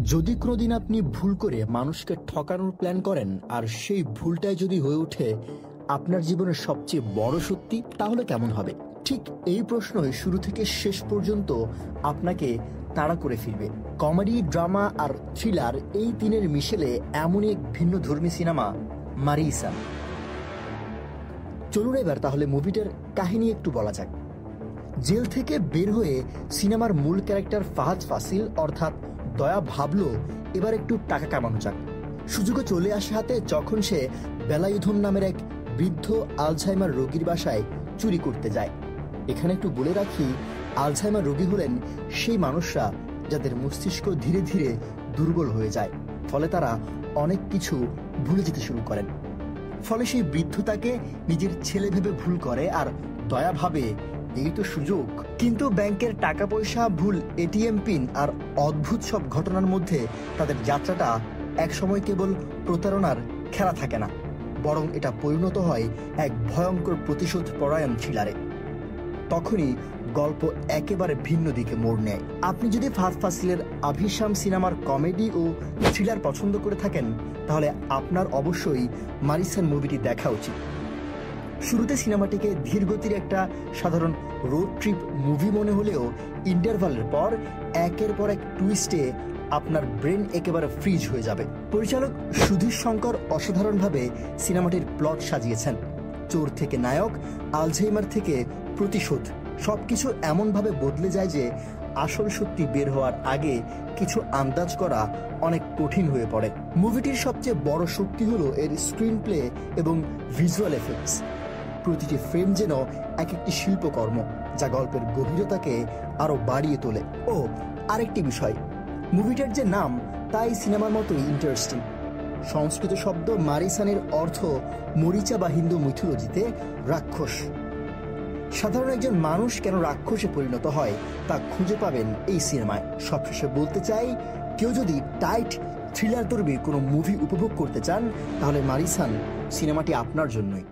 যদি কোনোদিন আপনি ভুল করে মানুষকে ঠকানোর প্ল্যান করেন আর সেই ভুলটাই যদি হয়ে ওঠে আপনার জীবনের সবচেয়ে বড় সত্যি, তাহলে কেমন হবে? ঠিক এই প্রশ্নই শুরু থেকে শেষ পর্যন্ত আপনাকে তাড়া করে ফিরবে। কমেডি, ড্রামা আর থ্রিলার এই তিনের মিশেলে এমনই এক ভিন্ন ধর্মী সিনেমা মারিসান। চলুন এবার তাহলে মুভিটার কাহিনী একটু বলা যাক। জেল থেকে বের হয়ে সিনেমার মূল ক্যারেক্টার ফাহাদ ফাসিল অর্থাৎ দয়া ভাবল এবার একটু টাকা কামানো যাক। সুযোগও চলে আসে হাতে যখন সে বেলায়ুধন নামের এক বৃদ্ধ আলঝাইমার রোগীর বাসায় চুরি করতে যায়। এখানে একটু বলে রাখি, আলঝাইমার রোগী হলেন সেই মানুষরা যাদের মস্তিষ্ক ধীরে ধীরে দুর্বল হয়ে যায়, ফলে তারা অনেক কিছু ভুলে যেতে শুরু করেন। ফলে সেই বৃদ্ধ তাকে নিজের ছেলে ভেবে ভুল করে আর দয়া ভাবে এই তো সুযোগ। কিন্তু ব্যাংকের টাকা পয়সা, ভুল এটিএম পিন আর অদ্ভুত সব ঘটনার মধ্যে তাদের যাত্রাটা একসময় কেবল প্রতারণার খেলা থাকে না, বরং এটা পরিণত হয় এক ভয়ঙ্কর প্রতিশোধ পরায়ণ থ্রিলারে। তখনই গল্প একেবারে ভিন্ন দিকে মোড় নেয়। আপনি যদি ফাহাদ ফাসিলের আভিসাম সিনেমার কমেডি ও থ্রিলার পছন্দ করে থাকেন তাহলে আপনার অবশ্যই মারিসান মুভিটি দেখা উচিত। শুরুতে সিনেমাটিকে ধীরগতির একটা সাধারণ রোড ট্রিপ মুভি মনে হলেও ইন্টারভালের পর একের পর এক টুইস্টে আপনার ব্রেন একেবারে ফ্রিজ হয়ে যাবে। পরিচালক সুধীর শঙ্কর অসাধারণভাবে সিনেমাটির প্লট সাজিয়েছেন। চোর থেকে নায়ক, আলঝেইমার থেকে প্রতিশোধ, সবকিছু এমনভাবে বদলে যায় যে আসল সত্যি বের হওয়ার আগে কিছু আন্দাজ করা অনেক কঠিন হয়ে পড়ে। মুভিটির সবচেয়ে বড় শক্তি হলো এর স্ক্রিন প্লে এবং ভিজুয়াল এফেক্টস। প্রতিটি ফ্রেম যেন এক একটি শিল্পকর্ম, যা গল্পের গভীরতাকে আরো বাড়িয়ে তোলে। ও আরেকটি বিষয়, মুভিটার যে নাম তাই সিনেমার মতোই ইন্টারেস্টিং। সংস্কৃত শব্দ মারিসানের অর্থ মরিচা বা হিন্দু মিথোলজিতে রাক্ষস। সাধারণ একজন মানুষ কেন রাক্ষসে পরিণত হয় তা খুঁজে পাবেন এই সিনেমায়। সবশেষে বলতে চাই, কেউ যদি টাইট থ্রিলার ধর্মী কোনো মুভি উপভোগ করতে চান তাহলে মারিসান সিনেমাটি আপনার জন্যই।